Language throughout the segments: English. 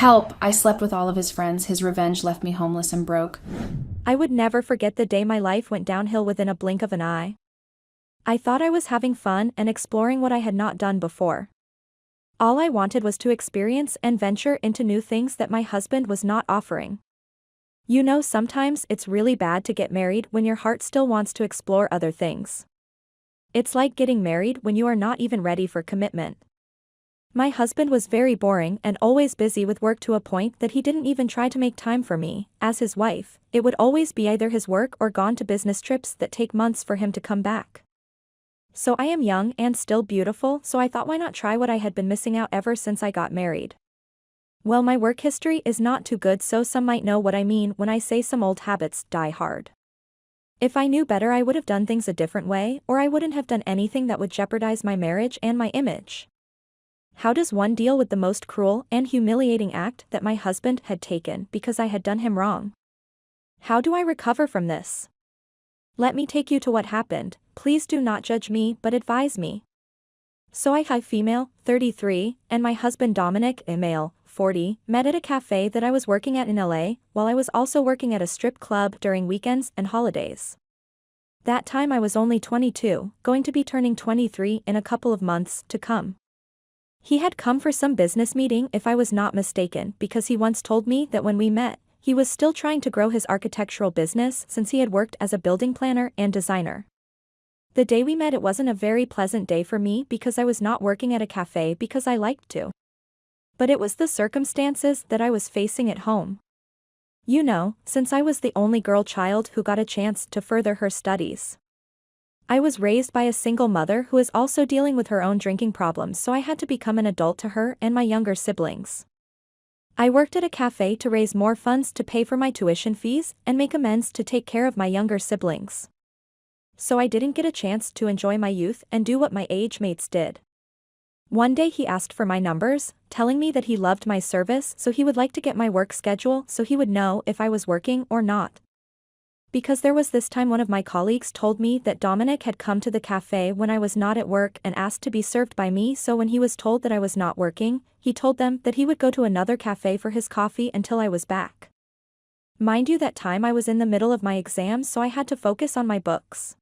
Help! I slept with all of his friends. His revenge left me homeless and broke. I would never forget the day my life went downhill within a blink of an eye. I thought I was having fun and exploring what I had not done before. All I wanted was to experience and venture into new things that my husband was not offering. You know, sometimes it's really bad to get married when your heart still wants to explore other things. It's like getting married when you are not even ready for commitment. My husband was very boring and always busy with work to a point that he didn't even try to make time for me. As his wife, it would always be either his work or gone to business trips that take months for him to come back. So I am young and still beautiful, so I thought, why not try what I had been missing out ever since I got married. Well, my work history is not too good, so some might know what I mean when I say some old habits die hard. If I knew better, I would have done things a different way, or I wouldn't have done anything that would jeopardize my marriage and my image. How does one deal with the most cruel and humiliating act that my husband had taken because I had done him wrong? How do I recover from this? Let me take you to what happened. Please do not judge me but advise me. So I, female, 33, and my husband Dominic, a male, 40, met at a cafe that I was working at in LA, while I was also working at a strip club during weekends and holidays. That time I was only 22, going to be turning 23 in a couple of months to come. He had come for some business meeting, if I was not mistaken, because he once told me that when we met, he was still trying to grow his architectural business since he had worked as a building planner and designer. The day we met, it wasn't a very pleasant day for me because I was not working at a cafe because I liked to. But it was the circumstances that I was facing at home. You know, since I was the only girl child who got a chance to further her studies. I was raised by a single mother who is also dealing with her own drinking problems, so I had to become an adult to her and my younger siblings. I worked at a cafe to raise more funds to pay for my tuition fees and make amends to take care of my younger siblings. So I didn't get a chance to enjoy my youth and do what my age mates did. One day he asked for my numbers, telling me that he loved my service, so he would like to get my work schedule so he would know if I was working or not. Because there was this time one of my colleagues told me that Dominic had come to the cafe when I was not at work and asked to be served by me, so when he was told that I was not working, he told them that he would go to another cafe for his coffee until I was back. Mind you, that time I was in the middle of my exams, so I had to focus on my books.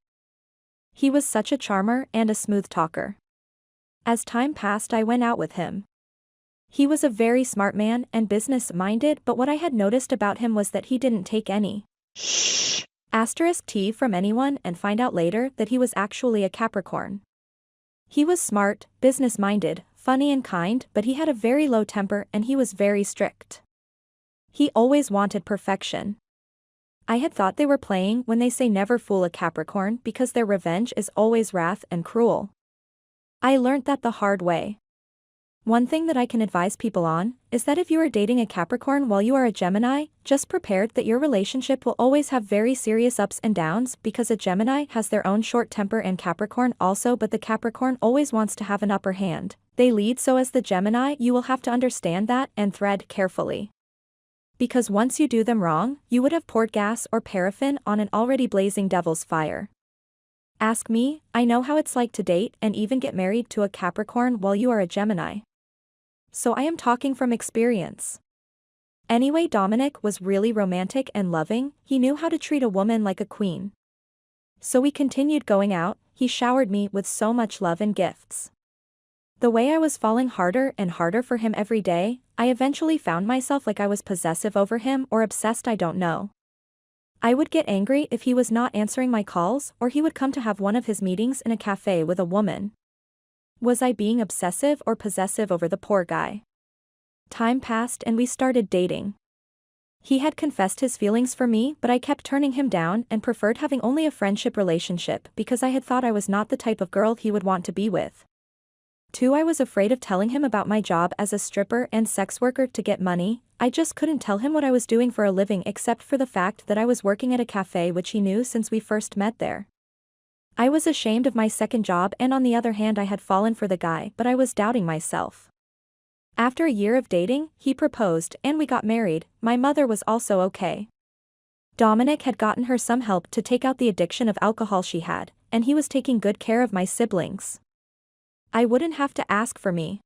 He was such a charmer and a smooth talker. As time passed, I went out with him. He was a very smart man and business-minded, but what I had noticed about him was that he didn't take any *T from anyone and find out later that he was actually a Capricorn. He was smart, business-minded, funny and kind, but he had a very low temper and he was very strict. He always wanted perfection. I had thought they were playing when they say never fool a Capricorn because their revenge is always wrath and cruel. I learnt that the hard way. One thing that I can advise people on is that if you are dating a Capricorn while you are a Gemini, just prepared that your relationship will always have very serious ups and downs because a Gemini has their own short temper and Capricorn also, but the Capricorn always wants to have an upper hand. They lead, so as the Gemini you will have to understand that and thread carefully. Because once you do them wrong, you would have poured gas or paraffin on an already blazing devil's fire. Ask me, I know how it's like to date and even get married to a Capricorn while you are a Gemini. So I am talking from experience. Anyway, Dominic was really romantic and loving. He knew how to treat a woman like a queen. So we continued going out. He showered me with so much love and gifts. The way I was falling harder and harder for him every day, I eventually found myself like I was possessive over him or obsessed, I don't know. I would get angry if he was not answering my calls, or he would come to have one of his meetings in a cafe with a woman. Was I being obsessive or possessive over the poor guy? Time passed and we started dating. He had confessed his feelings for me, but I kept turning him down and preferred having only a friendship relationship because I had thought I was not the type of girl he would want to be with. 2. I was afraid of telling him about my job as a stripper and sex worker to get money. I just couldn't tell him what I was doing for a living except for the fact that I was working at a cafe, which he knew since we first met there. I was ashamed of my second job, and on the other hand I had fallen for the guy, but I was doubting myself. After a year of dating, he proposed and we got married. My mother was also okay. Dominic had gotten her some help to take out the addiction of alcohol she had, and he was taking good care of my siblings. I wouldn't have to ask for me.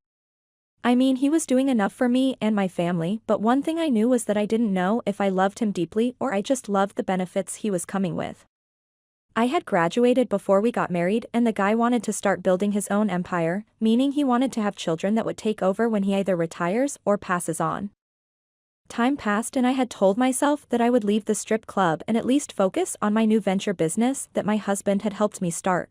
I mean, he was doing enough for me and my family, but one thing I knew was that I didn't know if I loved him deeply or I just loved the benefits he was coming with. I had graduated before we got married and the guy wanted to start building his own empire, meaning he wanted to have children that would take over when he either retires or passes on. Time passed and I had told myself that I would leave the strip club and at least focus on my new venture business that my husband had helped me start.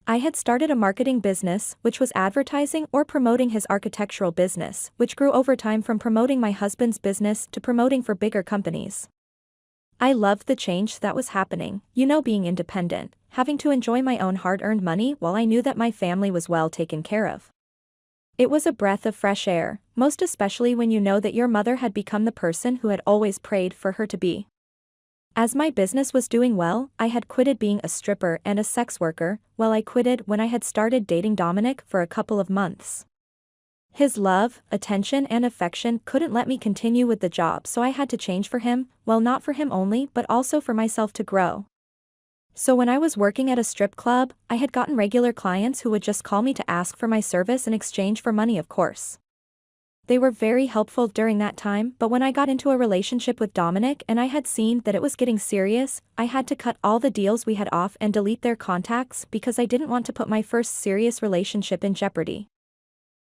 I had started a marketing business, which was advertising or promoting his architectural business, which grew over time from promoting my husband's business to promoting for bigger companies. I loved the change that was happening, being independent, having to enjoy my own hard-earned money while I knew that my family was well taken care of. It was a breath of fresh air, most especially when you know that your mother had become the person who had always prayed for her to be. As my business was doing well, I had quitted being a stripper and a sex worker, well I quitted when I had started dating Dominic for a couple of months. His love, attention and affection couldn't let me continue with the job, so I had to change for him, well not for him only but also for myself to grow. So when I was working at a strip club, I had gotten regular clients who would just call me to ask for my service in exchange for money, of course. They were very helpful during that time, but when I got into a relationship with Dominic and I had seen that it was getting serious, I had to cut all the deals we had off and delete their contacts because I didn't want to put my first serious relationship in jeopardy.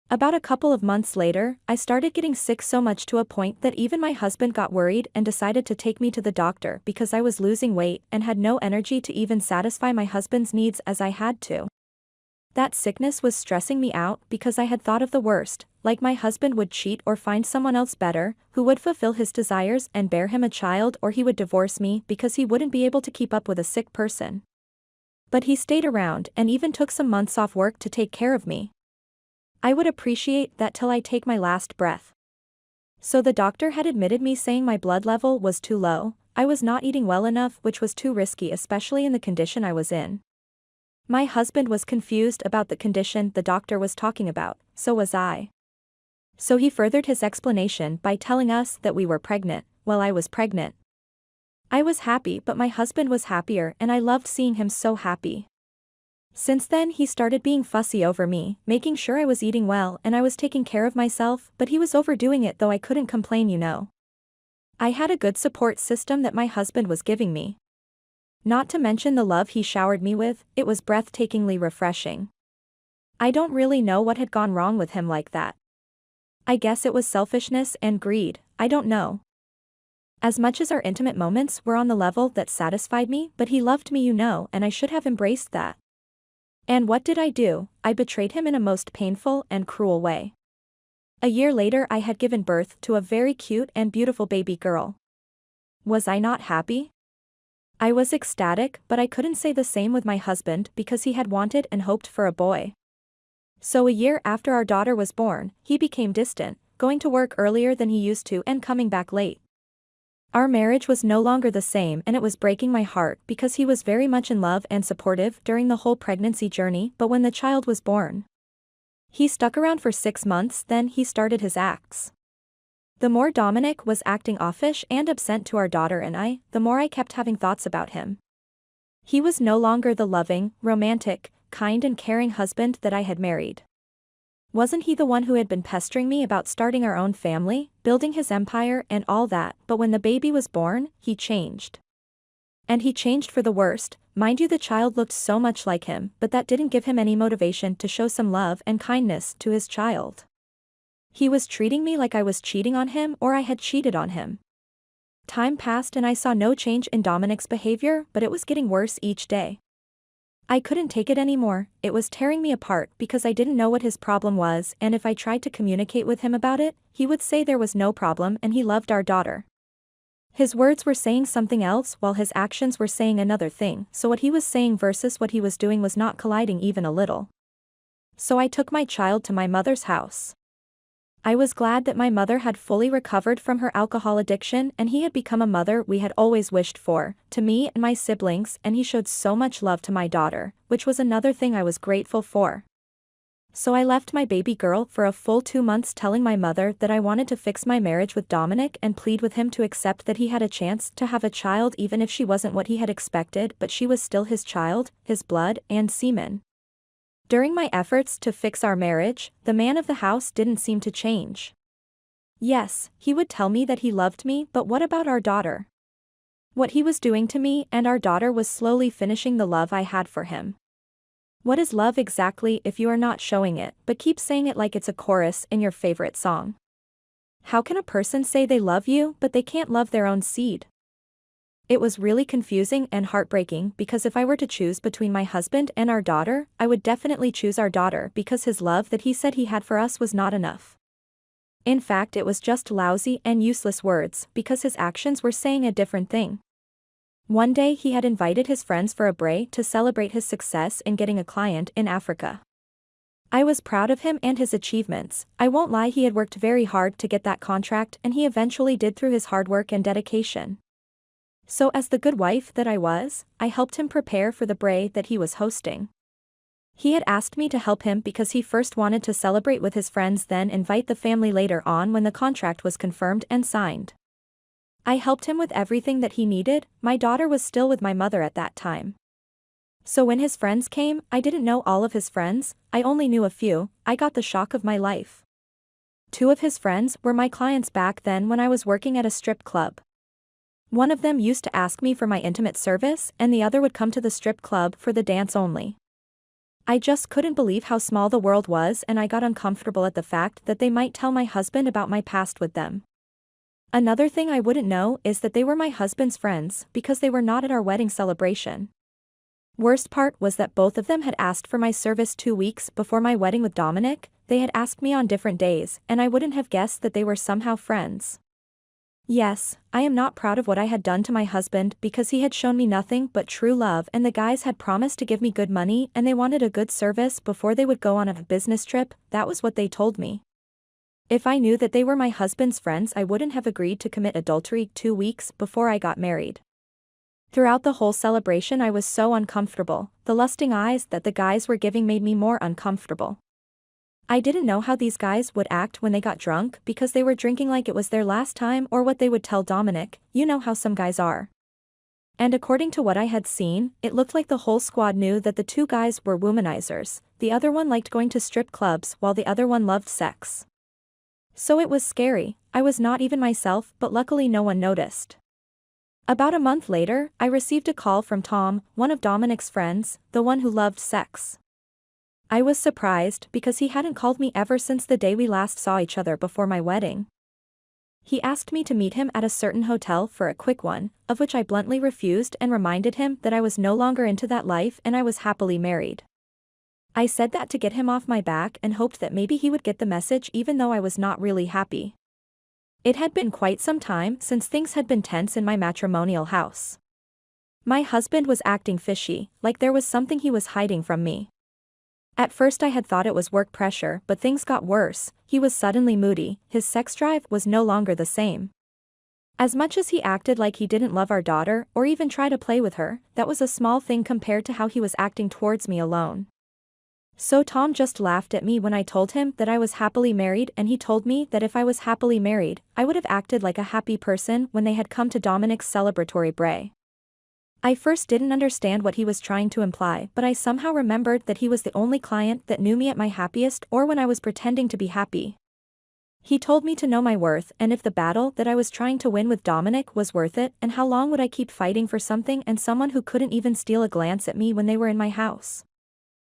About a couple of months later, I started getting sick so much to a point that even my husband got worried and decided to take me to the doctor because I was losing weight and had no energy to even satisfy my husband's needs as I had to. That sickness was stressing me out because I had thought of the worst, like my husband would cheat or find someone else better, who would fulfill his desires and bear him a child, or he would divorce me because he wouldn't be able to keep up with a sick person. But he stayed around and even took some months off work to take care of me. I would appreciate that till I take my last breath. So the doctor had admitted me, saying my blood level was too low, I was not eating well enough, which was too risky especially in the condition I was in. My husband was confused about the condition the doctor was talking about, so was I. So he furthered his explanation by telling us that we were pregnant. Well, I was pregnant. I was happy, but my husband was happier and I loved seeing him so happy. Since then he started being fussy over me, making sure I was eating well and I was taking care of myself, but he was overdoing it, though I couldn't complain. I had a good support system that my husband was giving me. Not to mention the love he showered me with, it was breathtakingly refreshing. I don't really know what had gone wrong with him like that. I guess it was selfishness and greed, I don't know. As much as our intimate moments were on the level that satisfied me, but he loved me, and I should have embraced that. And what did I do? I betrayed him in a most painful and cruel way. A year later I had given birth to a very cute and beautiful baby girl. Was I not happy? I was ecstatic, but I couldn't say the same with my husband because he had wanted and hoped for a boy. So a year after our daughter was born, he became distant, going to work earlier than he used to and coming back late. Our marriage was no longer the same and it was breaking my heart because he was very much in love and supportive during the whole pregnancy journey, but when the child was born, he stuck around for 6 months, then he started his acts. The more Dominic was acting offish and absent to our daughter and I, the more I kept having thoughts about him. He was no longer the loving, romantic, kind and caring husband that I had married. Wasn't he the one who had been pestering me about starting our own family, building his empire and all that? But when the baby was born, he changed. And he changed for the worst. Mind you, the child looked so much like him, but that didn't give him any motivation to show some love and kindness to his child. He was treating me like I was cheating on him or I had cheated on him. Time passed and I saw no change in Dominic's behavior, but it was getting worse each day. I couldn't take it anymore, it was tearing me apart because I didn't know what his problem was, and if I tried to communicate with him about it, he would say there was no problem and he loved our daughter. His words were saying something else while his actions were saying another thing, so what he was saying versus what he was doing was not colliding even a little. So I took my child to my mother's house. I was glad that my mother had fully recovered from her alcohol addiction and he had become a mother we had always wished for, to me and my siblings, and he showed so much love to my daughter, which was another thing I was grateful for. So I left my baby girl for a full 2 months, telling my mother that I wanted to fix my marriage with Dominic and plead with him to accept that he had a chance to have a child even if she wasn't what he had expected, but she was still his child, his blood and semen. During my efforts to fix our marriage, the man of the house didn't seem to change. Yes, he would tell me that he loved me, but what about our daughter? What he was doing to me and our daughter was slowly finishing the love I had for him. What is love exactly if you are not showing it, but keep saying it like it's a chorus in your favorite song? How can a person say they love you but they can't love their own seed? It was really confusing and heartbreaking because if I were to choose between my husband and our daughter, I would definitely choose our daughter because his love that he said he had for us was not enough. In fact, it was just lousy and useless words because his actions were saying a different thing. One day he had invited his friends for a bray to celebrate his success in getting a client in Africa. I was proud of him and his achievements. I won't lie, he had worked very hard to get that contract and he eventually did through his hard work and dedication. So as the good wife that I was, I helped him prepare for the bray that he was hosting. He had asked me to help him because he first wanted to celebrate with his friends, then invite the family later on when the contract was confirmed and signed. I helped him with everything that he needed. My daughter was still with my mother at that time. So when his friends came, I didn't know all of his friends, I only knew a few. I got the shock of my life. 2 of his friends were my clients back then when I was working at a strip club. One of them used to ask me for my intimate service and the other would come to the strip club for the dance only. I just couldn't believe how small the world was and I got uncomfortable at the fact that they might tell my husband about my past with them. Another thing I wouldn't know is that they were my husband's friends because they were not at our wedding celebration. Worst part was that both of them had asked for my service 2 weeks before my wedding with Dominic. They had asked me on different days and I wouldn't have guessed that they were somehow friends. Yes, I am not proud of what I had done to my husband because he had shown me nothing but true love and the guys had promised to give me good money and they wanted a good service before they would go on a business trip. That was what they told me. If I knew that they were my husband's friends, I wouldn't have agreed to commit adultery 2 weeks before I got married. Throughout the whole celebration I was so uncomfortable. The lusting eyes that the guys were giving made me more uncomfortable. I didn't know how these guys would act when they got drunk because they were drinking like it was their last time or what they would tell Dominic. You know how some guys are. And according to what I had seen, it looked like the whole squad knew that the 2 guys were womanizers. The other one liked going to strip clubs while the other one loved sex. So it was scary. I was not even myself, but luckily no one noticed. About a month later, I received a call from Tom, one of Dominic's friends, the one who loved sex. I was surprised because he hadn't called me ever since the day we last saw each other before my wedding. He asked me to meet him at a certain hotel for a quick one, of which I bluntly refused and reminded him that I was no longer into that life and I was happily married. I said that to get him off my back and hoped that maybe he would get the message even though I was not really happy. It had been quite some time since things had been tense in my matrimonial house. My husband was acting fishy, like there was something he was hiding from me. At first I had thought it was work pressure, but things got worse. He was suddenly moody, his sex drive was no longer the same. As much as he acted like he didn't love our daughter or even try to play with her, that was a small thing compared to how he was acting towards me alone. So Tom just laughed at me when I told him that I was happily married and he told me that if I was happily married, I would have acted like a happy person when they had come to Dominic's celebratory bray. I first didn't understand what he was trying to imply, but I somehow remembered that he was the only client that knew me at my happiest or when I was pretending to be happy. He told me to know my worth and if the battle that I was trying to win with Dominic was worth it and how long would I keep fighting for something and someone who couldn't even steal a glance at me when they were in my house.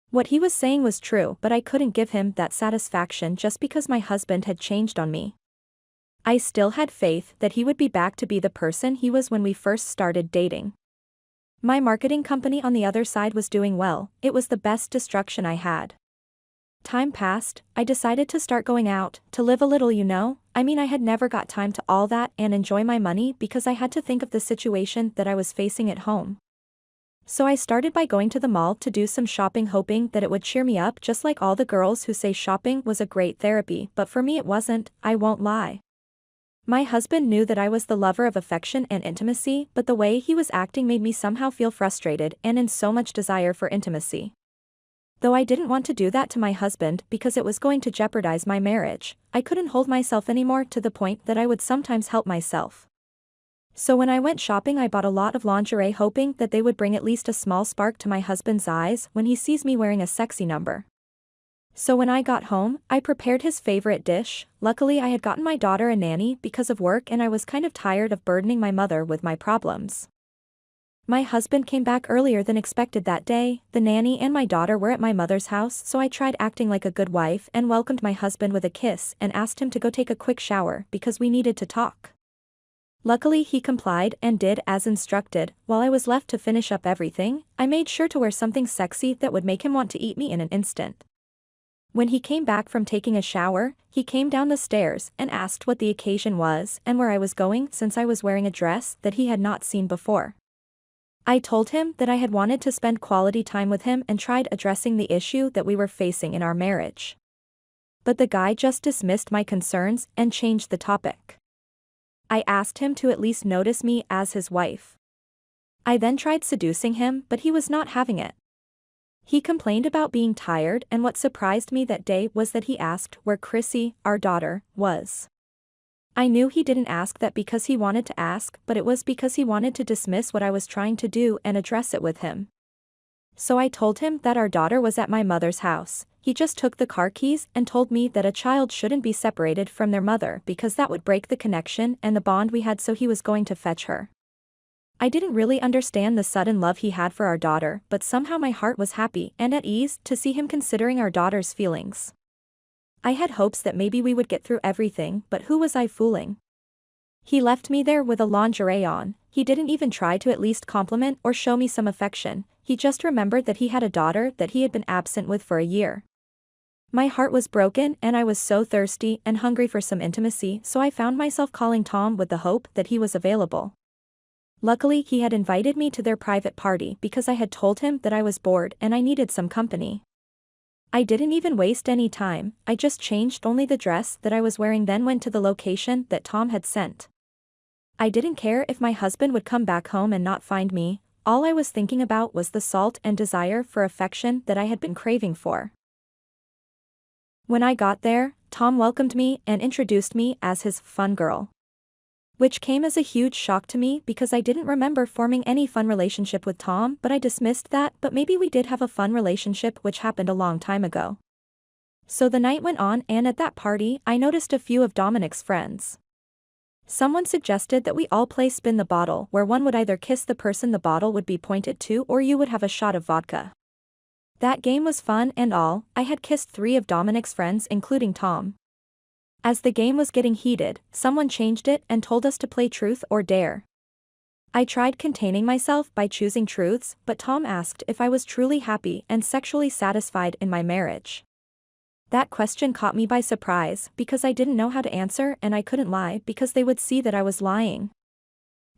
What he was saying was true, but I couldn't give him that satisfaction just because my husband had changed on me. I still had faith that he would be back to be the person he was when we first started dating. My marketing company on the other side was doing well. It was the best distraction I had. Time passed, I decided to start going out, to live a little, you know. I mean, I had never got time to all that and enjoy my money because I had to think of the situation that I was facing at home. So I started by going to the mall to do some shopping, hoping that it would cheer me up, just like all the girls who say shopping was a great therapy, but for me it wasn't, I won't lie. My husband knew that I was the lover of affection and intimacy, but the way he was acting made me somehow feel frustrated and in so much desire for intimacy. Though I didn't want to do that to my husband because it was going to jeopardize my marriage, I couldn't hold myself anymore to the point that I would sometimes help myself. So when I went shopping, I bought a lot of lingerie, hoping that they would bring at least a small spark to my husband's eyes when he sees me wearing a sexy number. So when I got home, I prepared his favorite dish. Luckily, I had gotten my daughter a nanny because of work, and I was kind of tired of burdening my mother with my problems. My husband came back earlier than expected that day. The nanny and my daughter were at my mother's house, so I tried acting like a good wife and welcomed my husband with a kiss and asked him to go take a quick shower because we needed to talk. Luckily, he complied and did as instructed. While I was left to finish up everything, I made sure to wear something sexy that would make him want to eat me in an instant. When he came back from taking a shower, he came down the stairs and asked what the occasion was and where I was going, since I was wearing a dress that he had not seen before. I told him that I had wanted to spend quality time with him and tried addressing the issue that we were facing in our marriage. But the guy just dismissed my concerns and changed the topic. I asked him to at least notice me as his wife. I then tried seducing him, but he was not having it. He complained about being tired, and what surprised me that day was that he asked where Chrissy, our daughter, was. I knew he didn't ask that because he wanted to ask, but it was because he wanted to dismiss what I was trying to do and address it with him. So I told him that our daughter was at my mother's house. He just took the car keys and told me that a child shouldn't be separated from their mother because that would break the connection and the bond we had, so he was going to fetch her. I didn't really understand the sudden love he had for our daughter, but somehow my heart was happy and at ease to see him considering our daughter's feelings. I had hopes that maybe we would get through everything, but who was I fooling? He left me there with a lingerie on. He didn't even try to at least compliment or show me some affection. He just remembered that he had a daughter that he had been absent with for a year. My heart was broken and I was so thirsty and hungry for some intimacy, so I found myself calling Tom with the hope that he was available. Luckily, he had invited me to their private party because I had told him that I was bored and I needed some company. I didn't even waste any time. I just changed only the dress that I was wearing, then went to the location that Tom had sent. I didn't care if my husband would come back home and not find me. All I was thinking about was the salt and desire for affection that I had been craving for. When I got there, Tom welcomed me and introduced me as his fun girl, which came as a huge shock to me because I didn't remember forming any fun relationship with Tom, but I dismissed that, but maybe we did have a fun relationship which happened a long time ago. So the night went on, and at that party, I noticed a few of Dominic's friends. Someone suggested that we all play spin the bottle, where one would either kiss the person the bottle would be pointed to or you would have a shot of vodka. That game was fun and all. I had kissed 3 of Dominic's friends including Tom. As the game was getting heated, someone changed it and told us to play truth or dare. I tried containing myself by choosing truths, but Tom asked if I was truly happy and sexually satisfied in my marriage. That question caught me by surprise because I didn't know how to answer, and I couldn't lie because they would see that I was lying.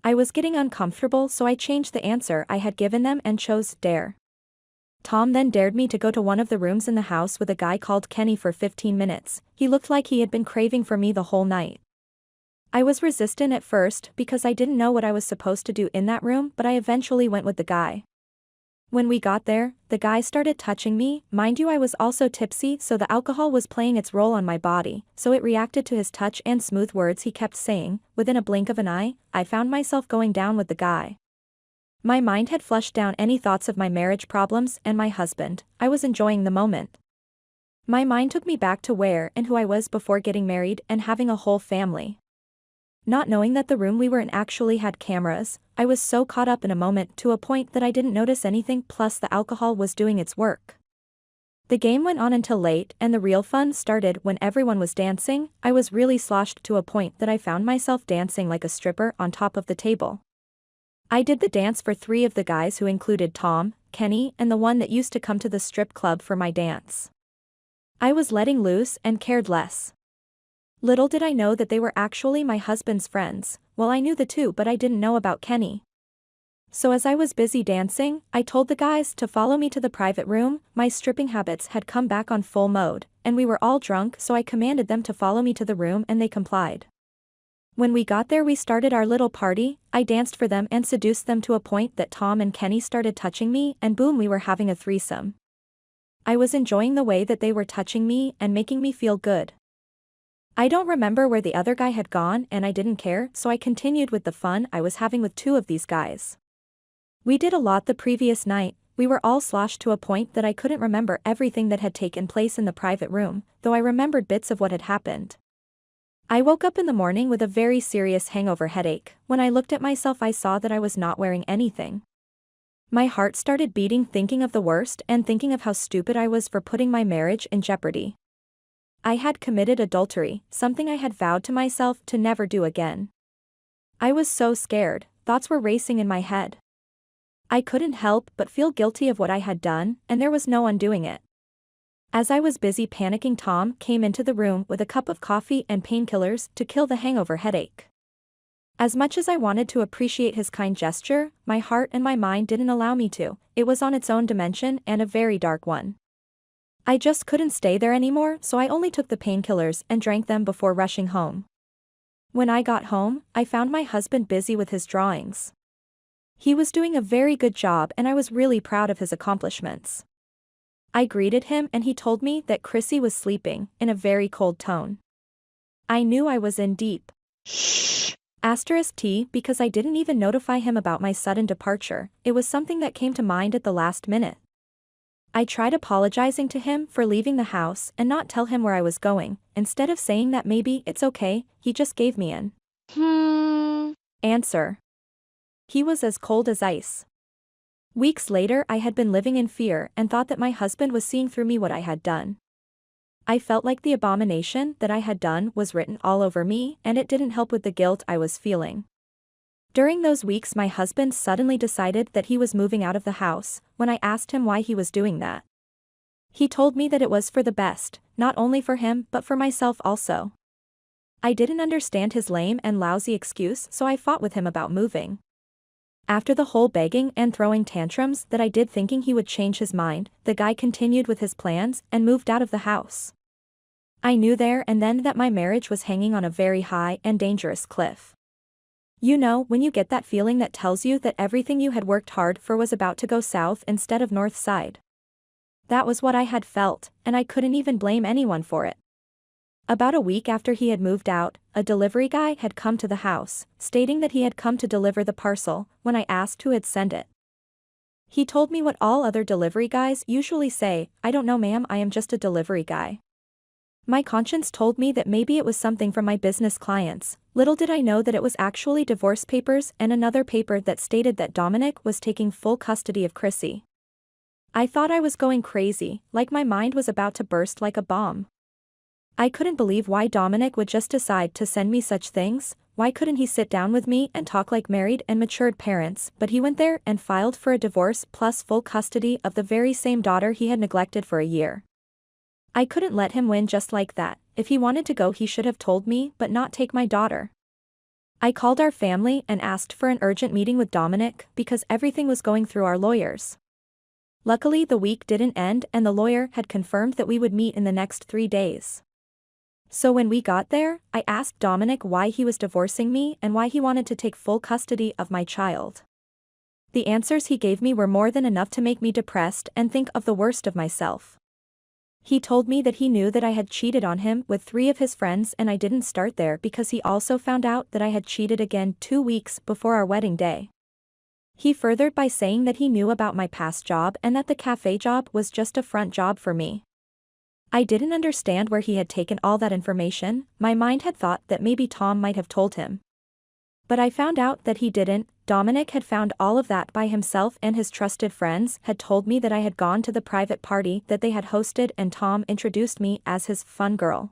I was getting uncomfortable, so I changed the answer I had given them and chose dare. Tom then dared me to go to one of the rooms in the house with a guy called Kenny for 15 minutes. He looked like he had been craving for me the whole night. I was resistant at first because I didn't know what I was supposed to do in that room, but I eventually went with the guy. When we got there, the guy started touching me. Mind you, I was also tipsy, so the alcohol was playing its role on my body, so it reacted to his touch and smooth words he kept saying. Within a blink of an eye, I found myself going down with the guy. My mind had flushed down any thoughts of my marriage problems and my husband. I was enjoying the moment. My mind took me back to where and who I was before getting married and having a whole family. Not knowing that the room we were in actually had cameras, I was so caught up in a moment to a point that I didn't notice anything, plus the alcohol was doing its work. The game went on until late, and the real fun started when everyone was dancing. I was really sloshed to a point that I found myself dancing like a stripper on top of the table. I did the dance for 3 of the guys, who included Tom, Kenny, and the one that used to come to the strip club for my dance. I was letting loose and cared less. Little did I know that they were actually my husband's friends. Well, I knew the 2, but I didn't know about Kenny. So as I was busy dancing, I told the guys to follow me to the private room. My stripping habits had come back on full mode, and we were all drunk, so I commanded them to follow me to the room and they complied. When we got there, we started our little party. I danced for them and seduced them to a point that Tom and Kenny started touching me, and boom, we were having a threesome. I was enjoying the way that they were touching me and making me feel good. I don't remember where the other guy had gone and I didn't care, so I continued with the fun I was having with two of these guys. We did a lot the previous night. We were all sloshed to a point that I couldn't remember everything that had taken place in the private room, though I remembered bits of what had happened. I woke up in the morning with a very serious hangover headache. When I looked at myself, I saw that I was not wearing anything. My heart started beating thinking of the worst and thinking of how stupid I was for putting my marriage in jeopardy. I had committed adultery, something I had vowed to myself to never do again. I was so scared, thoughts were racing in my head. I couldn't help but feel guilty of what I had done, and there was no undoing it. As I was busy panicking, Tom came into the room with a cup of coffee and painkillers to kill the hangover headache. As much as I wanted to appreciate his kind gesture, my heart and my mind didn't allow me to. It was on its own dimension and a very dark one. I just couldn't stay there anymore, so I only took the painkillers and drank them before rushing home. When I got home, I found my husband busy with his drawings. He was doing a very good job and I was really proud of his accomplishments. I greeted him and he told me that Chrissy was sleeping, in a very cold tone. I knew I was in deep *T because I didn't even notify him about my sudden departure. It was something that came to mind at the last minute. I tried apologizing to him for leaving the house and not tell him where I was going. Instead of saying that maybe it's okay, he just gave me an answer. He was as cold as ice. Weeks later, I had been living in fear and thought that my husband was seeing through me what I had done. I felt like the abomination that I had done was written all over me, and it didn't help with the guilt I was feeling. During those weeks, my husband suddenly decided that he was moving out of the house. When I asked him why he was doing that, he told me that it was for the best, not only for him but for myself also. I didn't understand his lame and lousy excuse, so I fought with him about moving. After the whole begging and throwing tantrums that I did thinking he would change his mind, the guy continued with his plans and moved out of the house. I knew there and then that my marriage was hanging on a very high and dangerous cliff. You know, when you get that feeling that tells you that everything you had worked hard for was about to go south instead of north side. That was what I had felt, and I couldn't even blame anyone for it. About a week after he had moved out, a delivery guy had come to the house, stating that he had come to deliver the parcel. When I asked who had sent it, he told me what all other delivery guys usually say, "I don't know ma'am, I am just a delivery guy." My conscience told me that maybe it was something from my business clients. Little did I know that it was actually divorce papers and another paper that stated that Dominic was taking full custody of Chrissy. I thought I was going crazy, like my mind was about to burst like a bomb. I couldn't believe why Dominic would just decide to send me such things. Why couldn't he sit down with me and talk like married and matured parents? But he went there and filed for a divorce plus full custody of the very same daughter he had neglected for a year. I couldn't let him win just like that. If he wanted to go, he should have told me, but not take my daughter. I called our family and asked for an urgent meeting with Dominic because everything was going through our lawyers. Luckily, the week didn't end and the lawyer had confirmed that we would meet in the next 3 days. So when we got there, I asked Dominic why he was divorcing me and why he wanted to take full custody of my child. The answers he gave me were more than enough to make me depressed and think of the worst of myself. He told me that he knew that I had cheated on him with 3 of his friends, and I didn't start there because he also found out that I had cheated again 2 weeks before our wedding day. He furthered by saying that he knew about my past job and that the cafe job was just a front job for me. I didn't understand where he had taken all that information. My mind had thought that maybe Tom might have told him. But I found out that he didn't. Dominic had found all of that by himself, and his trusted friends had told me that I had gone to the private party that they had hosted and Tom introduced me as his fun girl.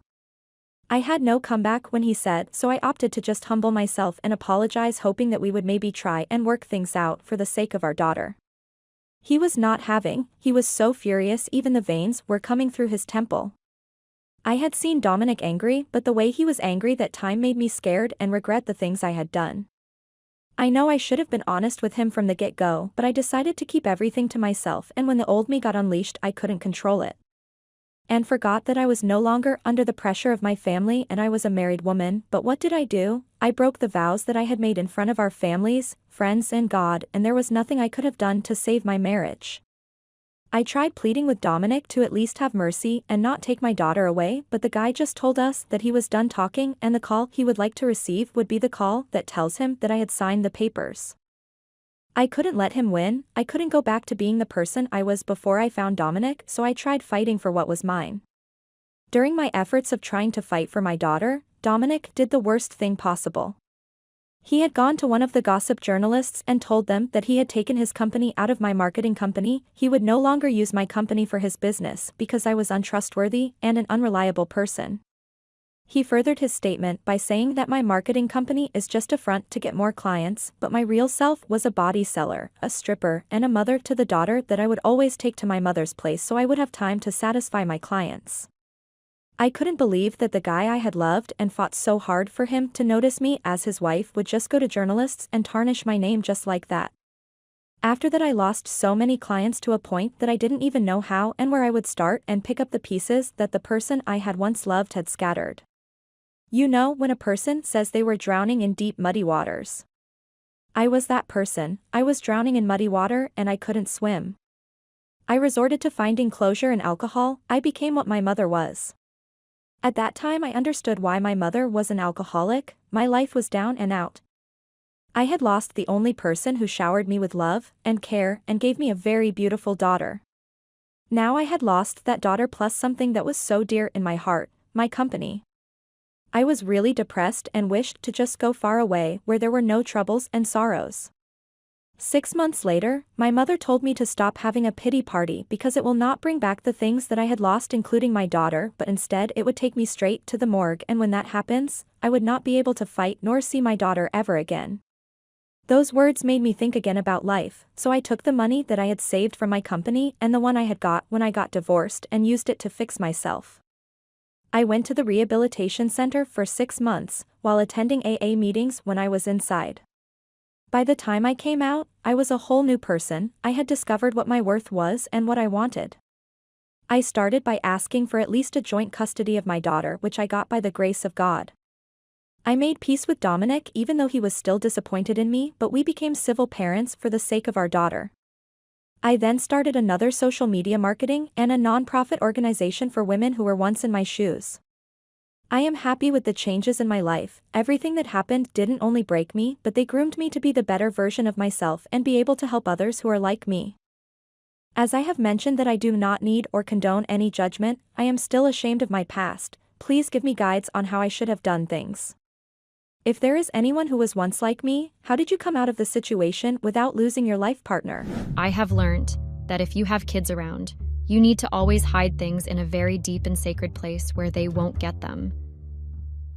I had no comeback when he said, so I opted to just humble myself and apologize, hoping that we would maybe try and work things out for the sake of our daughter. He was not having. He was so furious even the veins were coming through his temple. I had seen Dominic angry, but the way he was angry that time made me scared and regret the things I had done. I know I should have been honest with him from the get-go, but I decided to keep everything to myself, and when the old me got unleashed I couldn't control it. And forgot that I was no longer under the pressure of my family and I was a married woman. But what did I do? I broke the vows that I had made in front of our families, friends and God, and there was nothing I could have done to save my marriage. I tried pleading with Dominic to at least have mercy and not take my daughter away, but the guy just told us that he was done talking and the call he would like to receive would be the call that tells him that I had signed the papers. I couldn't let him win. I couldn't go back to being the person I was before I found Dominic, so I tried fighting for what was mine. During my efforts of trying to fight for my daughter, Dominic did the worst thing possible. He had gone to one of the gossip journalists and told them that he had taken his company out of my marketing company. He would no longer use my company for his business because I was untrustworthy and an unreliable person. He furthered his statement by saying that my marketing company is just a front to get more clients, but my real self was a body seller, a stripper, and a mother to the daughter that I would always take to my mother's place so I would have time to satisfy my clients. I couldn't believe that the guy I had loved and fought so hard for him to notice me as his wife would just go to journalists and tarnish my name just like that. After that, I lost so many clients to a point that I didn't even know how and where I would start and pick up the pieces that the person I had once loved had scattered. You know, when a person says they were drowning in deep muddy waters. I was that person. I was drowning in muddy water and I couldn't swim. I resorted to finding closure in alcohol. I became what my mother was. At that time I understood why my mother was an alcoholic. My life was down and out. I had lost the only person who showered me with love and care and gave me a very beautiful daughter. Now I had lost that daughter plus something that was so dear in my heart, my company. I was really depressed and wished to just go far away where there were no troubles and sorrows. 6 months later, my mother told me to stop having a pity party because it will not bring back the things that I had lost, including my daughter, but instead it would take me straight to the morgue, and when that happens, I would not be able to fight nor see my daughter ever again. Those words made me think again about life, so I took the money that I had saved from my company and the one I had got when I got divorced and used it to fix myself. I went to the rehabilitation center for 6 months, while attending AA meetings when I was inside. By the time I came out, I was a whole new person. I had discovered what my worth was and what I wanted. I started by asking for at least a joint custody of my daughter, which I got by the grace of God. I made peace with Dominic even though he was still disappointed in me, but we became civil parents for the sake of our daughter. I then started another social media marketing and a non-profit organization for women who were once in my shoes. I am happy with the changes in my life. Everything that happened didn't only break me, but they groomed me to be the better version of myself and be able to help others who are like me. As I have mentioned that I do not need or condone any judgment, I am still ashamed of my past. Please give me guides on how I should have done things. If there is anyone who was once like me, how did you come out of the situation without losing your life partner? I have learned that if you have kids around, you need to always hide things in a very deep and sacred place where they won't get them.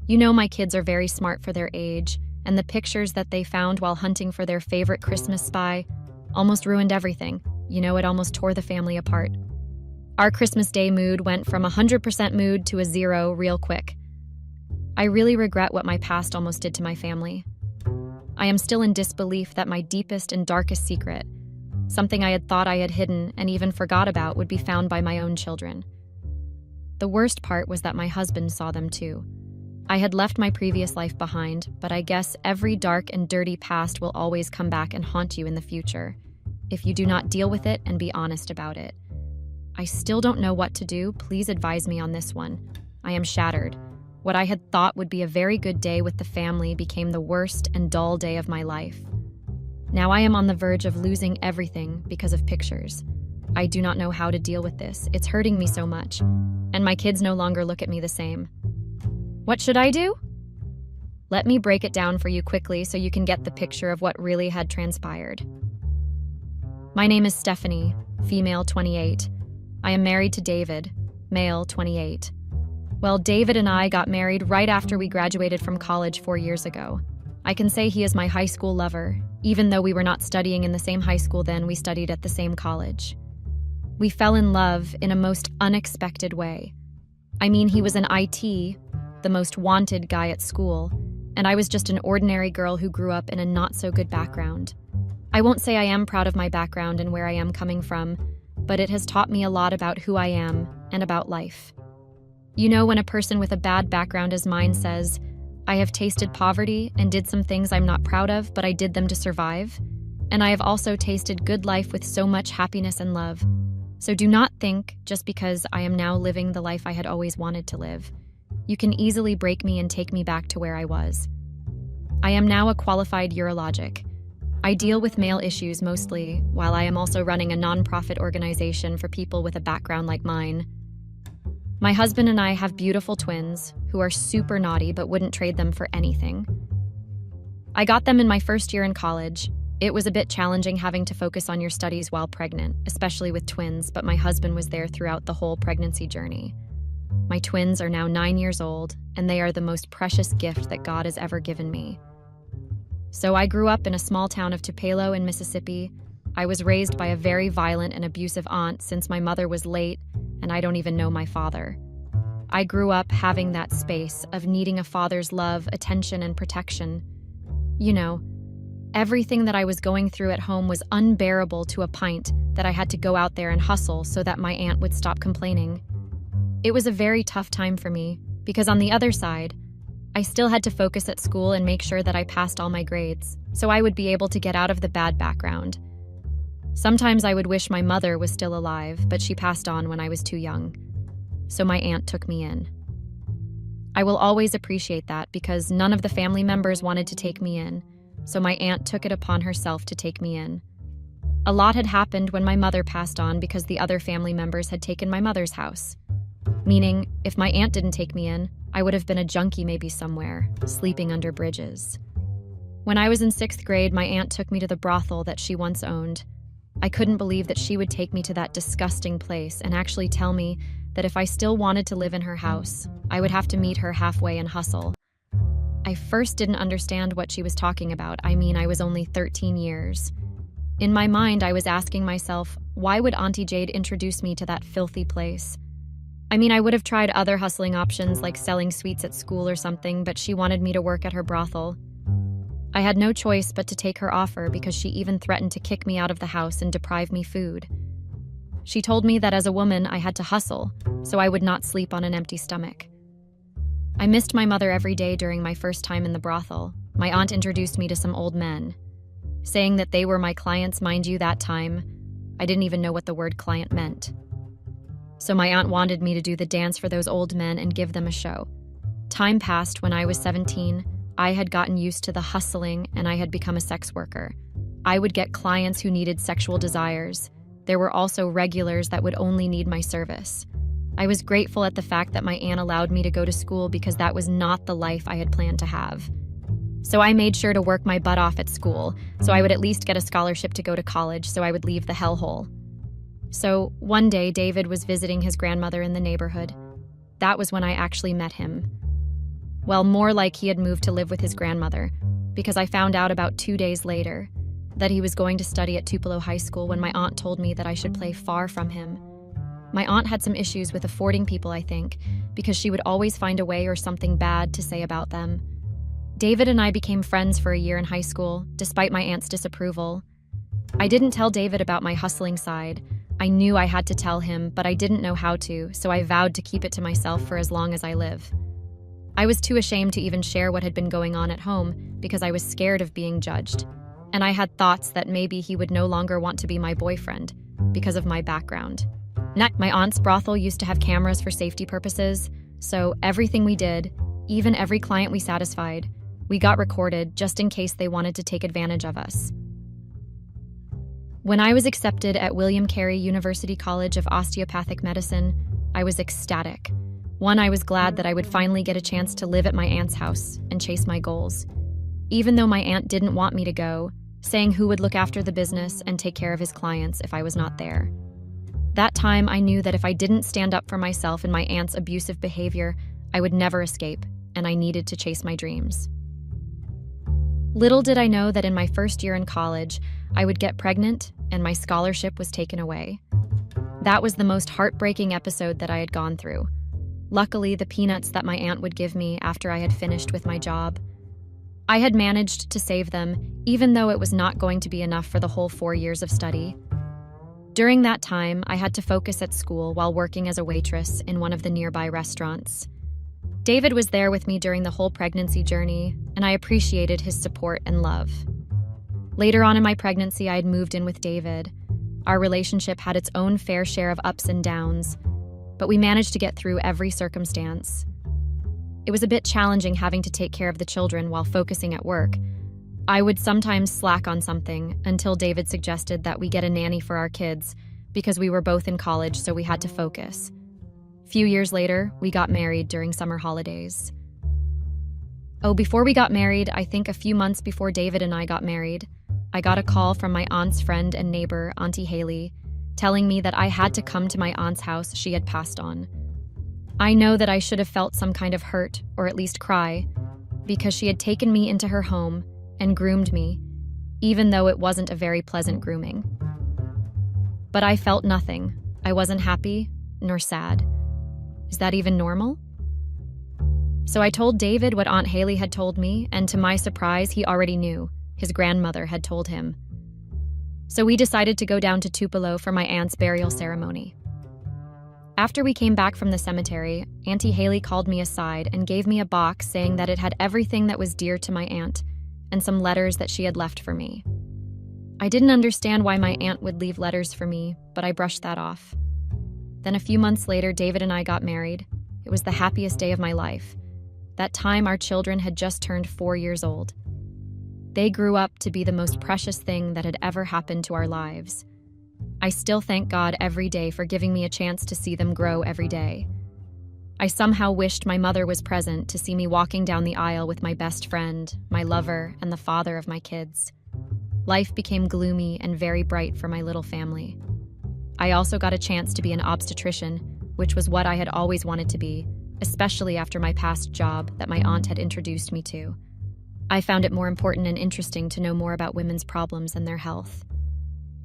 You know, my kids are very smart for their age, and the pictures that they found while hunting for their favorite Christmas spy almost ruined everything. You know, it almost tore the family apart. Our Christmas Day mood went from 100% mood to a 0 real quick. I really regret what my past almost did to my family. I am still in disbelief that my deepest and darkest secret, something I had thought I had hidden and even forgot about, would be found by my own children. The worst part was that my husband saw them too. I had left my previous life behind, but I guess every dark and dirty past will always come back and haunt you in the future, if you do not deal with it and be honest about it. I still don't know what to do. Please advise me on this one. I am shattered. What I had thought would be a very good day with the family became the worst and dull day of my life. Now I am on the verge of losing everything because of pictures. I do not know how to deal with this. It's hurting me so much, and my kids no longer look at me the same. What should I do? Let me break it down for you quickly so you can get the picture of what really had transpired. My name is Stephanie, female 28. I am married to David, male 28. Well, David and I got married right after we graduated from college 4 years ago. I can say he is my high school lover. Even though we were not studying in the same high school then, we studied at the same college. We fell in love in a most unexpected way. I mean, he was an IT, the most wanted guy at school, and I was just an ordinary girl who grew up in a not-so-good background. I won't say I am proud of my background and where I am coming from, but it has taught me a lot about who I am and about life. You know, when a person with a bad background as mine says, I have tasted poverty and did some things I'm not proud of, but I did them to survive, and I have also tasted good life with so much happiness and love. So do not think, just because I am now living the life I had always wanted to live, you can easily break me and take me back to where I was. I am now a qualified urologic. I deal with male issues mostly, while I am also running a nonprofit organization for people with a background like mine. My husband and I have beautiful twins who are super naughty but wouldn't trade them for anything. I got them in my first year in college. It was a bit challenging having to focus on your studies while pregnant, especially with twins, but my husband was there throughout the whole pregnancy journey. My twins are now 9 years old, and they are the most precious gift that God has ever given me. So I grew up in a small town of Tupelo in Mississippi. I was raised by a very violent and abusive aunt since my mother was late, and I don't even know my father. I grew up having that space of needing a father's love, attention, and protection. You know, everything that I was going through at home was unbearable to a point that I had to go out there and hustle so that my aunt would stop complaining. It was a very tough time for me, because on the other side, I still had to focus at school and make sure that I passed all my grades, so I would be able to get out of the bad background. Sometimes I would wish my mother was still alive, but she passed on when I was too young. So my aunt took me in. I will always appreciate that because none of the family members wanted to take me in, so my aunt took it upon herself to take me in. A lot had happened when my mother passed on because the other family members had taken my mother's house. Meaning, if my aunt didn't take me in, I would have been a junkie maybe somewhere, sleeping under bridges. When I was in 6th grade, my aunt took me to the brothel that she once owned. I couldn't believe that she would take me to that disgusting place and actually tell me that if I still wanted to live in her house, I would have to meet her halfway and hustle. I first didn't understand what she was talking about. I mean, I was only 13 years. In my mind, I was asking myself, why would Auntie Jade introduce me to that filthy place? I mean, I would have tried other hustling options like selling sweets at school or something, but she wanted me to work at her brothel. I had no choice but to take her offer because she even threatened to kick me out of the house and deprive me food. She told me that as a woman, I had to hustle, so I would not sleep on an empty stomach. I missed my mother every day during my first time in the brothel. My aunt introduced me to some old men, saying that they were my clients. Mind you, that time, I didn't even know what the word client meant. So my aunt wanted me to do the dance for those old men and give them a show. Time passed. When I was 17, I had gotten used to the hustling and I had become a sex worker. I would get clients who needed sexual desires. There were also regulars that would only need my service. I was grateful at the fact that my aunt allowed me to go to school because that was not the life I had planned to have. So I made sure to work my butt off at school, so I would at least get a scholarship to go to college, so I would leave the hellhole. So one day, David was visiting his grandmother in the neighborhood. That was when I actually met him. Well, more like he had moved to live with his grandmother, because I found out about 2 days later that he was going to study at Tupelo High School when my aunt told me that I should play far from him. My aunt had some issues with affording people, I think, because she would always find a way or something bad to say about them. David and I became friends for a year in high school, despite my aunt's disapproval. I didn't tell David about my hustling side. I knew I had to tell him, but I didn't know how to, so I vowed to keep it to myself for as long as I live. I was too ashamed to even share what had been going on at home because I was scared of being judged. And I had thoughts that maybe he would no longer want to be my boyfriend because of my background. My aunt's brothel used to have cameras for safety purposes, so everything we did, even every client we satisfied, we got recorded just in case they wanted to take advantage of us. When I was accepted at William Carey University College of Osteopathic Medicine, I was ecstatic. One, I was glad that I would finally get a chance to live at my aunt's house and chase my goals. Even though my aunt didn't want me to go, saying who would look after the business and take care of his clients if I was not there. That time, I knew that if I didn't stand up for myself and my aunt's abusive behavior, I would never escape, and I needed to chase my dreams. Little did I know that in my first year in college, I would get pregnant and my scholarship was taken away. That was the most heartbreaking episode that I had gone through. Luckily, the peanuts that my aunt would give me after I had finished with my job, I had managed to save them, even though it was not going to be enough for the whole 4 years of study. During that time, I had to focus at school while working as a waitress in one of the nearby restaurants. David was there with me during the whole pregnancy journey, and I appreciated his support and love. Later on in my pregnancy, I had moved in with David. Our relationship had its own fair share of ups and downs, but we managed to get through every circumstance. It was a bit challenging having to take care of the children while focusing at work. I would sometimes slack on something until David suggested that we get a nanny for our kids because we were both in college, so we had to focus. A few years later, we got married during summer holidays. Oh, before we got married, I think a few months before David and I got married, I got a call from my aunt's friend and neighbor, Auntie Haley, telling me that I had to come to my aunt's house she had passed on. I know that I should have felt some kind of hurt, or at least cry, because she had taken me into her home and groomed me, even though it wasn't a very pleasant grooming. But I felt nothing. I wasn't happy, nor sad. Is that even normal? So I told David what Aunt Haley had told me, and to my surprise, he already knew. His grandmother had told him. So we decided to go down to Tupelo for my aunt's burial ceremony. After we came back from the cemetery, Auntie Haley called me aside and gave me a box saying that it had everything that was dear to my aunt and some letters that she had left for me. I didn't understand why my aunt would leave letters for me, but I brushed that off. Then a few months later, David and I got married. It was the happiest day of my life. That time, our children had just turned 4 years old. They grew up to be the most precious thing that had ever happened to our lives. I still thank God every day for giving me a chance to see them grow every day. I somehow wished my mother was present to see me walking down the aisle with my best friend, my lover, and the father of my kids. Life became gloomy and very bright for my little family. I also got a chance to be an obstetrician, which was what I had always wanted to be, especially after my past job that my aunt had introduced me to. I found it more important and interesting to know more about women's problems and their health.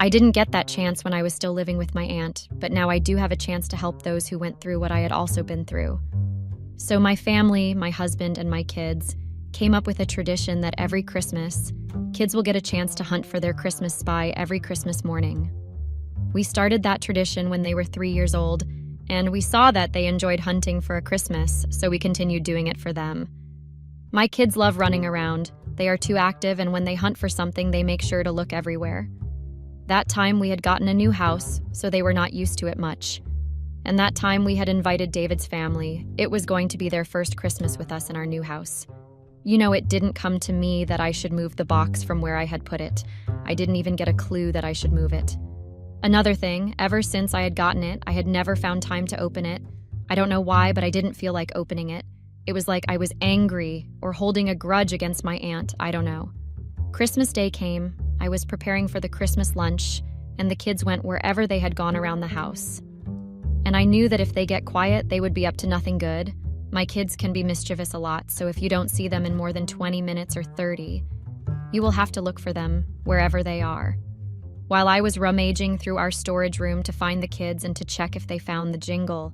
I didn't get that chance when I was still living with my aunt, but now I do have a chance to help those who went through what I had also been through. So my family, my husband, and my kids came up with a tradition that every Christmas, kids will get a chance to hunt for their Christmas spy every Christmas morning. We started that tradition when they were 3 years old, and we saw that they enjoyed hunting for a Christmas, so we continued doing it for them. My kids love running around. They are too active, and when they hunt for something, they make sure to look everywhere. That time we had gotten a new house, so they were not used to it much. And that time we had invited David's family. It was going to be their first Christmas with us in our new house. You know, it didn't come to me that I should move the box from where I had put it. I didn't even get a clue that I should move it. Another thing, ever since I had gotten it, I had never found time to open it. I don't know why, but I didn't feel like opening it. It was like I was angry or holding a grudge against my aunt, I don't know. Christmas Day came. I was preparing for the Christmas lunch, and the kids went wherever they had gone around the house. And I knew that if they get quiet, they would be up to nothing good. My kids can be mischievous a lot, so if you don't see them in more than 20 minutes or 30, you will have to look for them wherever they are. While I was rummaging through our storage room to find the kids and to check if they found the jingle,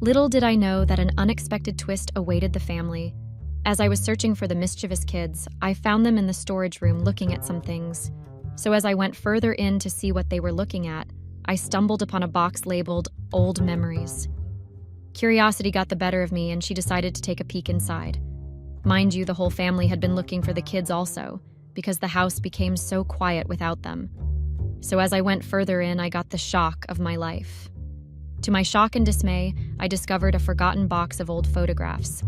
little did I know that an unexpected twist awaited the family. As I was searching for the mischievous kids, I found them in the storage room looking at some things. So as I went further in to see what they were looking at, I stumbled upon a box labeled Old Memories. Curiosity got the better of me, and she decided to take a peek inside. Mind you, the whole family had been looking for the kids also, because the house became so quiet without them. So as I went further in, I got the shock of my life. To my shock and dismay, I discovered a forgotten box of old photographs.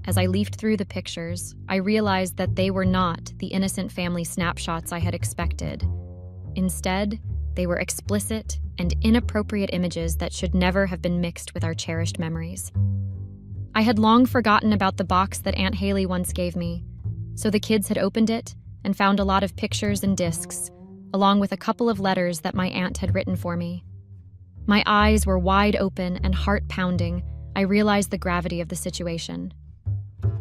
As I leafed through the pictures, I realized that they were not the innocent family snapshots I had expected. Instead, they were explicit and inappropriate images that should never have been mixed with our cherished memories. I had long forgotten about the box that Aunt Haley once gave me, so the kids had opened it and found a lot of pictures and discs, along with a couple of letters that my aunt had written for me. My eyes were wide open and heart pounding. I realized the gravity of the situation.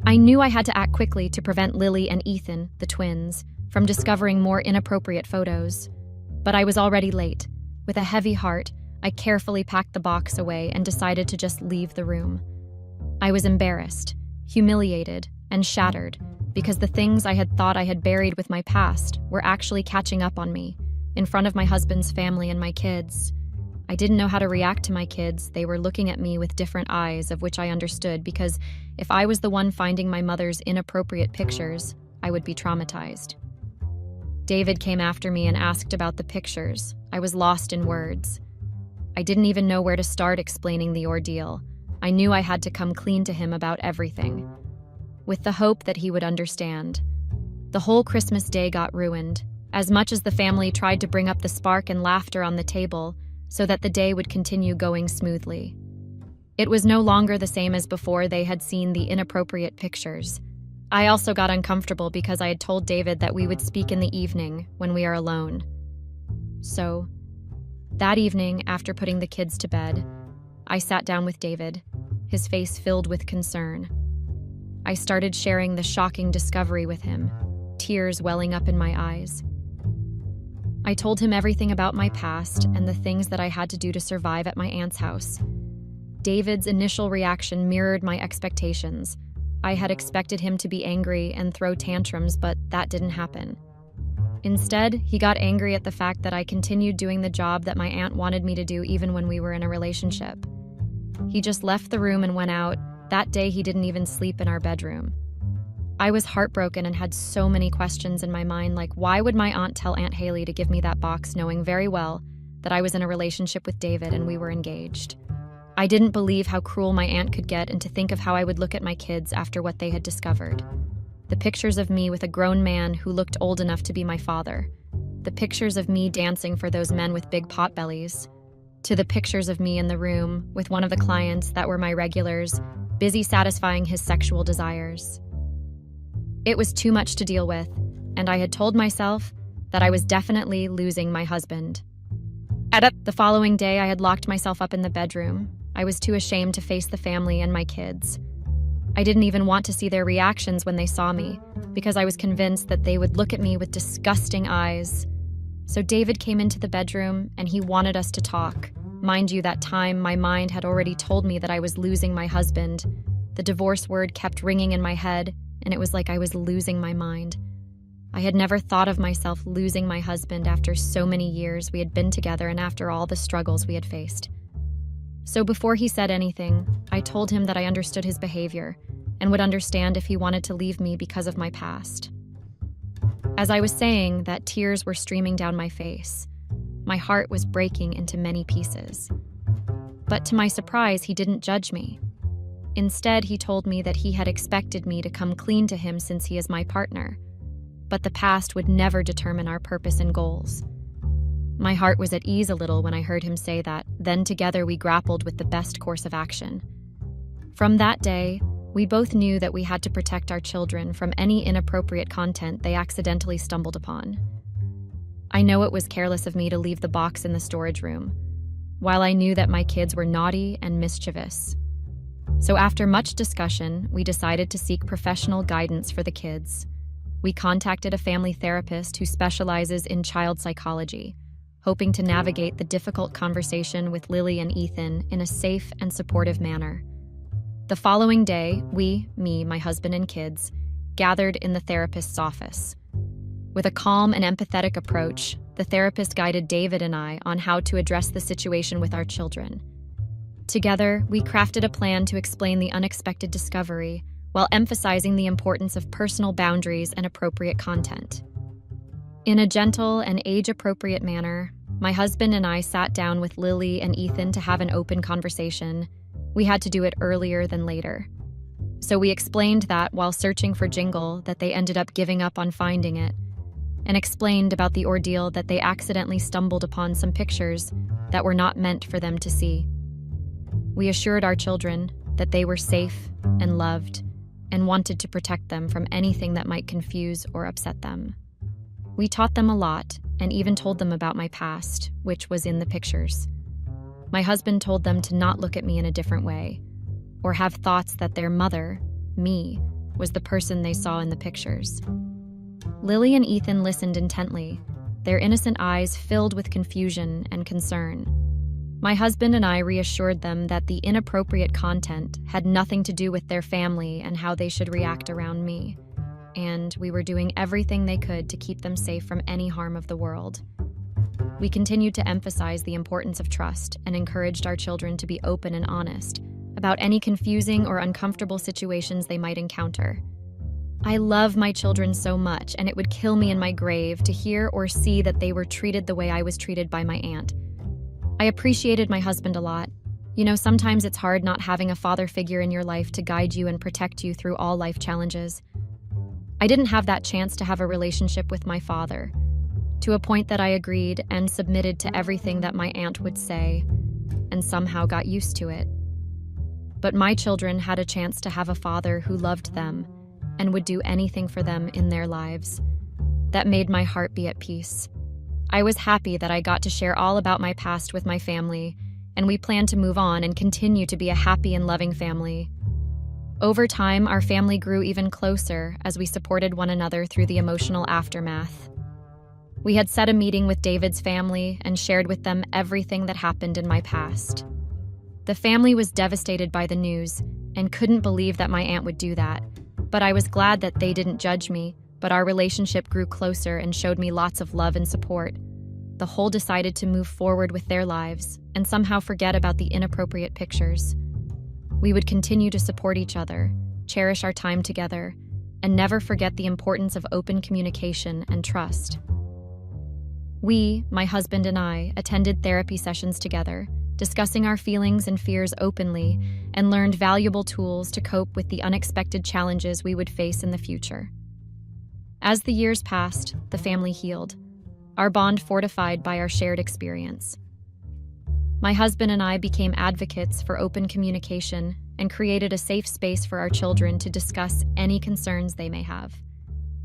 I knew I had to act quickly to prevent Lily and Ethan, the twins, from discovering more inappropriate photos. But I was already late. With a heavy heart, I carefully packed the box away and decided to just leave the room. I was embarrassed, humiliated, and shattered because the things I had thought I had buried with my past were actually catching up on me, in front of my husband's family and my kids. I didn't know how to react to my kids. They were looking at me with different eyes, of which I understood, because if I was the one finding my mother's inappropriate pictures, I would be traumatized. David came after me and asked about the pictures. I was lost in words. I didn't even know where to start explaining the ordeal. I knew I had to come clean to him about everything, with the hope that he would understand. The whole Christmas day got ruined, as much as the family tried to bring up the spark and laughter on the table so that the day would continue going smoothly. It was no longer the same as before they had seen the inappropriate pictures. I also got uncomfortable because I had told David that we would speak in the evening when we are alone. So, that evening, after putting the kids to bed, I sat down with David, his face filled with concern. I started sharing the shocking discovery with him, tears welling up in my eyes. I told him everything about my past and the things that I had to do to survive at my aunt's house. David's initial reaction mirrored my expectations. I had expected him to be angry and throw tantrums, but that didn't happen. Instead, he got angry at the fact that I continued doing the job that my aunt wanted me to do even when we were in a relationship. He just left the room and went out. That day, he didn't even sleep in our bedroom. I was heartbroken and had so many questions in my mind, like why would my aunt tell Aunt Haley to give me that box knowing very well that I was in a relationship with David and we were engaged? I didn't believe how cruel my aunt could get, and to think of how I would look at my kids after what they had discovered. The pictures of me with a grown man who looked old enough to be my father. The pictures of me dancing for those men with big pot bellies. To the pictures of me in the room with one of the clients that were my regulars, busy satisfying his sexual desires. It was too much to deal with, and I had told myself that I was definitely losing my husband. The following day, I had locked myself up in the bedroom. I was too ashamed to face the family and my kids. I didn't even want to see their reactions when they saw me, because I was convinced that they would look at me with disgusting eyes. So David came into the bedroom, and he wanted us to talk. Mind you, that time my mind had already told me that I was losing my husband. The divorce word kept ringing in my head, and it was like I was losing my mind. I had never thought of myself losing my husband after so many years we had been together and after all the struggles we had faced. So before he said anything, I told him that I understood his behavior and would understand if he wanted to leave me because of my past. As I was saying that, tears were streaming down my face. My heart was breaking into many pieces. But to my surprise, he didn't judge me. Instead, he told me that he had expected me to come clean to him since he is my partner, but the past would never determine our purpose and goals. My heart was at ease a little when I heard him say that. Then together we grappled with the best course of action. From that day, we both knew that we had to protect our children from any inappropriate content they accidentally stumbled upon. I know it was careless of me to leave the box in the storage room, while I knew that my kids were naughty and mischievous. So after much discussion, we decided to seek professional guidance for the kids. We contacted a family therapist who specializes in child psychology, hoping to navigate the difficult conversation with Lily and Ethan in a safe and supportive manner. The following day, we, my husband and kids, gathered in the therapist's office. With a calm and empathetic approach, the therapist guided David and I on how to address the situation with our children. Together, we crafted a plan to explain the unexpected discovery while emphasizing the importance of personal boundaries and appropriate content. In a gentle and age-appropriate manner, my husband and I sat down with Lily and Ethan to have an open conversation. We had to do it earlier than later. So we explained that while searching for Jingle, that they ended up giving up on finding it, and explained about the ordeal that they accidentally stumbled upon some pictures that were not meant for them to see. We assured our children that they were safe and loved and wanted to protect them from anything that might confuse or upset them. We taught them a lot and even told them about my past, which was in the pictures. My husband told them to not look at me in a different way or have thoughts that their mother, me, was the person they saw in the pictures. Lily and Ethan listened intently, their innocent eyes filled with confusion and concern. My husband and I reassured them that the inappropriate content had nothing to do with their family and how they should react around me, and we were doing everything they could to keep them safe from any harm of the world. We continued to emphasize the importance of trust and encouraged our children to be open and honest about any confusing or uncomfortable situations they might encounter. I love my children so much, and it would kill me in my grave to hear or see that they were treated the way I was treated by my aunt. I appreciated my husband a lot. You know, sometimes it's hard not having a father figure in your life to guide you and protect you through all life challenges. I didn't have that chance to have a relationship with my father, to a point that I agreed and submitted to everything that my aunt would say, and somehow got used to it. But my children had a chance to have a father who loved them and would do anything for them in their lives. That made my heart be at peace. I was happy that I got to share all about my past with my family, and we plan to move on and continue to be a happy and loving family. Over time, our family grew even closer as we supported one another through the emotional aftermath. We had set a meeting with David's family and shared with them everything that happened in my past. The family was devastated by the news and couldn't believe that my aunt would do that, but I was glad that they didn't judge me, but our relationship grew closer and showed me lots of love and support. The whole decided to move forward with their lives and somehow forget about the inappropriate pictures. We would continue to support each other, cherish our time together, and never forget the importance of open communication and trust. We, my husband and I, attended therapy sessions together, discussing our feelings and fears openly, and learned valuable tools to cope with the unexpected challenges we would face in the future. As the years passed, the family healed, our bond fortified by our shared experience. My husband and I became advocates for open communication and created a safe space for our children to discuss any concerns they may have.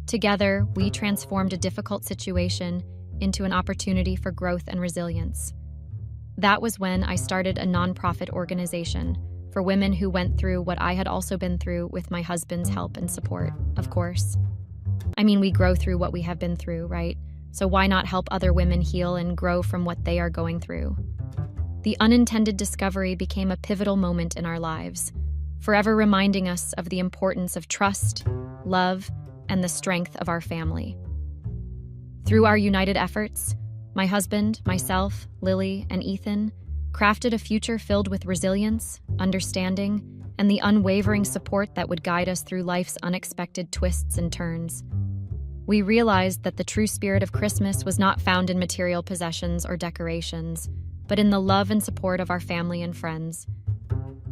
Together, we transformed a difficult situation into an opportunity for growth and resilience. That was when I started a nonprofit organization for women who went through what I had also been through with my husband's help and support, of course. I mean, we grow through what we have been through, right? So why not help other women heal and grow from what they are going through? The unintended discovery became a pivotal moment in our lives, forever reminding us of the importance of trust, love, and the strength of our family. Through our united efforts, my husband, myself, Lily, and Ethan crafted a future filled with resilience, understanding, and the unwavering support that would guide us through life's unexpected twists and turns. We realized that the true spirit of Christmas was not found in material possessions or decorations, but in the love and support of our family and friends.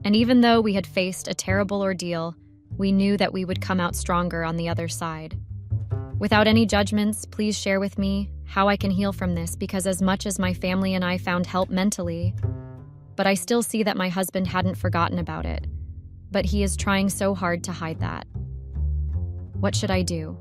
And even though we had faced a terrible ordeal, we knew that we would come out stronger on the other side. Without any judgments, please share with me how I can heal from this, because as much as my family and I found help mentally, but I still see that my husband hadn't forgotten about it. But he is trying so hard to hide that. What should I do?